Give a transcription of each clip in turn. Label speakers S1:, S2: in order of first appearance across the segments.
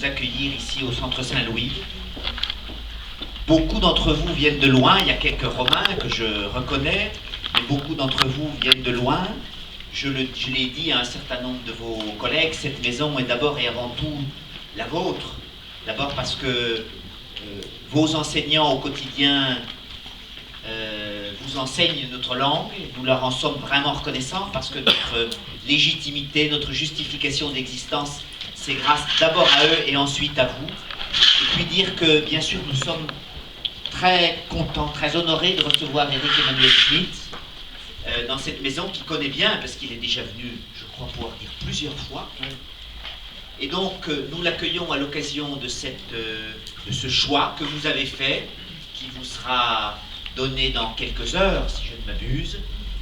S1: vous accueillir ici au Centre Saint-Louis. Beaucoup d'entre vous viennent de loin, il y a quelques Romains que je reconnais, mais beaucoup d'entre vous viennent de loin. Je l'ai dit à un certain nombre de vos collègues, cette maison est d'abord et avant tout la vôtre. D'abord parce que vos enseignants au quotidien vous enseignent notre langue, nous leur en sommes vraiment reconnaissants parce que notre légitimité, notre justification d'existence, c'est grâce d'abord à eux et ensuite à vous. Et puis dire que bien sûr nous sommes très contents, très honorés de recevoir Éric Emmanuel Schmitt dans cette maison qu'il connaît bien parce qu'il est déjà venu, je crois pouvoir dire, plusieurs fois. Et donc nous l'accueillons à l'occasion de ce choix que vous avez fait, qui vous sera donné dans quelques heures, si je ne m'abuse.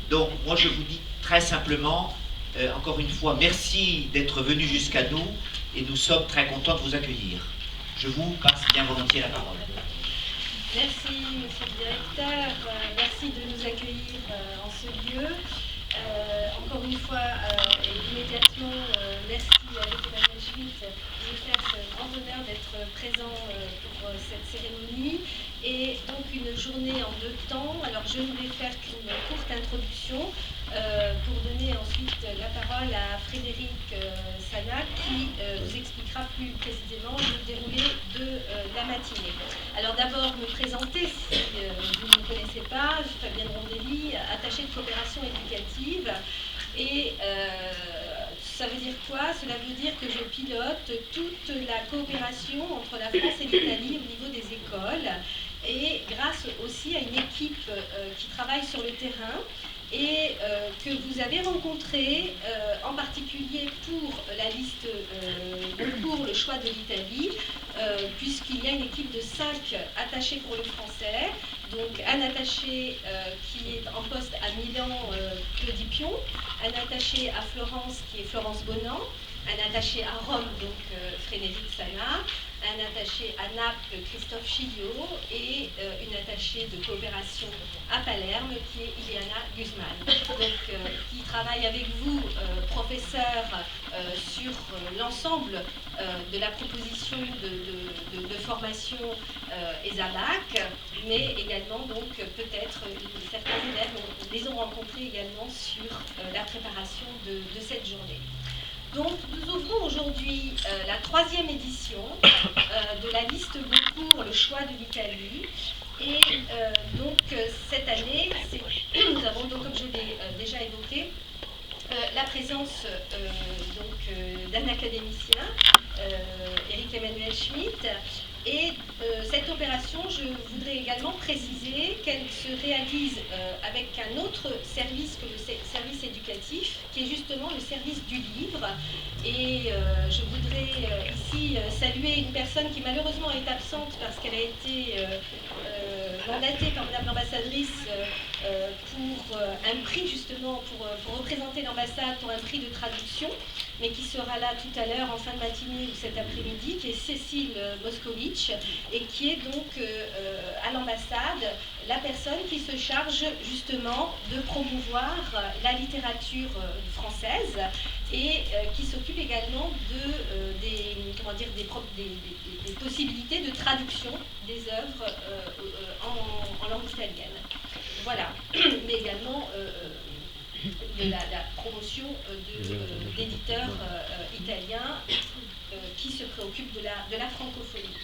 S1: Donc moi je vous dis très simplement, encore une fois, merci d'être venu jusqu'à nous et nous sommes très contents de vous accueillir. Je vous passe bien volontiers la parole.
S2: Merci, monsieur le directeur. Merci de nous accueillir en ce lieu. Encore une fois, immédiatement, merci à Éric Emmanuel Schmitt de nous faire ce grand honneur d'être présent pour cette cérémonie. Et donc une journée en 2 temps. Alors je ne vais faire qu'une courte introduction pour donner ensuite la parole à Frédéric Sana qui vous expliquera plus précisément le déroulé de la matinée. Alors d'abord me présenter si vous ne me connaissez pas, je suis Fabienne Rondelli, attachée de coopération éducative. Et ça veut dire quoi? Cela veut dire que je pilote toute la coopération entre la France et l'Italie au niveau des écoles et grâce aussi à une équipe qui travaille sur le terrain et que vous avez rencontré en particulier pour la liste pour le choix de l'Italie, puisqu'il y a une équipe de 5 attachés pour le français. Donc un attaché qui est en poste à Milan, Claudie Pion, un attaché à Florence qui est Florence Bonan, un attaché à Rome, donc Frédéric Sana, un attaché à Naples, Christophe Chiliot, et une attachée de coopération à Palerme, qui est Ileana Guzman. Donc, qui travaille avec vous, professeur, sur l'ensemble de la proposition de formation ESABAC, mais également, donc, peut-être certains élèves les ont rencontrés également sur la préparation de cette journée. Donc, nous ouvrons aujourd'hui la 3e édition de la liste Goncourt, le choix de l'Italie. Et donc, cette année, nous avons donc, comme je l'ai déjà évoqué, la présence d'un académicien, Éric Emmanuel Schmitt. Et cette opération, je voudrais également préciser qu'elle se réalise avec un autre service que le service éducatif, qui est justement le service du livre. Et je voudrais ici saluer une personne qui malheureusement est absente parce qu'elle a été mandatée par Madame l'ambassadrice pour un prix justement, pour représenter l'ambassade pour un prix de traduction, mais qui sera là tout à l'heure en fin de matinée ou cet après-midi, qui est Cécile Moscovitch, et qui est donc à l'ambassade la personne qui se charge justement de promouvoir la littérature française et qui s'occupe également des possibilités de traduction des œuvres en langue italienne. Voilà, mais également de la promotion d'éditeurs italiens qui se préoccupent de la francophonie.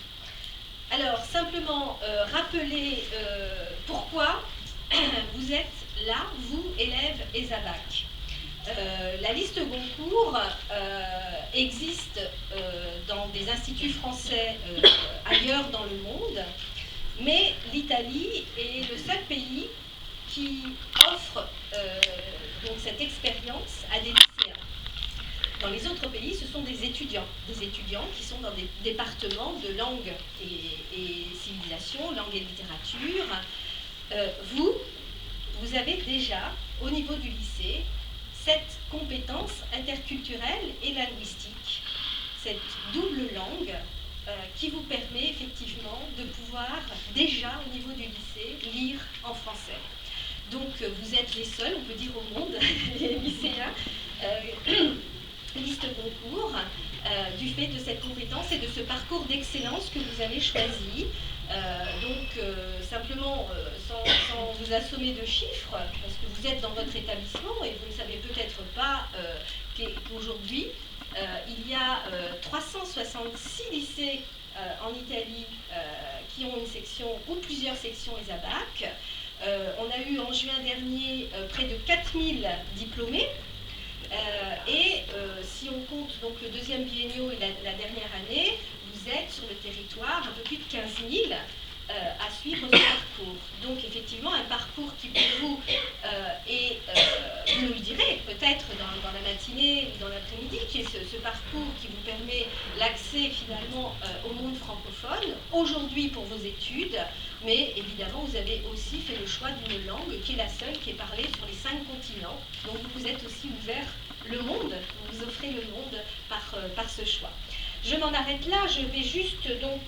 S2: Alors, simplement rappeler pourquoi vous êtes là, vous, élèves ESABAC. La liste Goncourt existe dans des instituts français ailleurs dans le monde, mais l'Italie est le seul pays qui offre donc cette expérience à des lycéens. Dans les autres pays, ce sont des étudiants qui sont dans des départements de langue et civilisation, langue et littérature. Vous avez déjà, au niveau du lycée, cette compétence interculturelle et linguistique, cette double langue qui vous permet effectivement de pouvoir déjà, au niveau du lycée, lire en français. Donc vous êtes les seuls, on peut dire au monde, les lycéens, liste Goncourt, du fait de cette compétence et de ce parcours d'excellence que vous avez choisi. Simplement, sans vous assommer de chiffres, parce que vous êtes dans votre établissement et vous ne savez peut-être pas qu'aujourd'hui, il y a 366 lycées en Italie qui ont une section ou plusieurs sections ESABAC. On a eu en juin dernier près de 4000 diplômés. Si on compte donc le deuxième biennio et la dernière année, vous êtes sur le territoire un peu plus de 15 000 à suivre ce parcours. Donc effectivement un parcours qui pour vous vous nous le direz peut-être dans la matinée ou dans l'après-midi, qui est ce parcours qui vous permet l'accès finalement au monde francophone, aujourd'hui pour vos études, mais évidemment vous avez aussi fait le choix d'une langue qui est la seule qui est parlée sur les 5 continents, donc vous êtes aussi ouvert le monde, vous offrez le monde par ce choix. Je m'en arrête là, je vais juste donc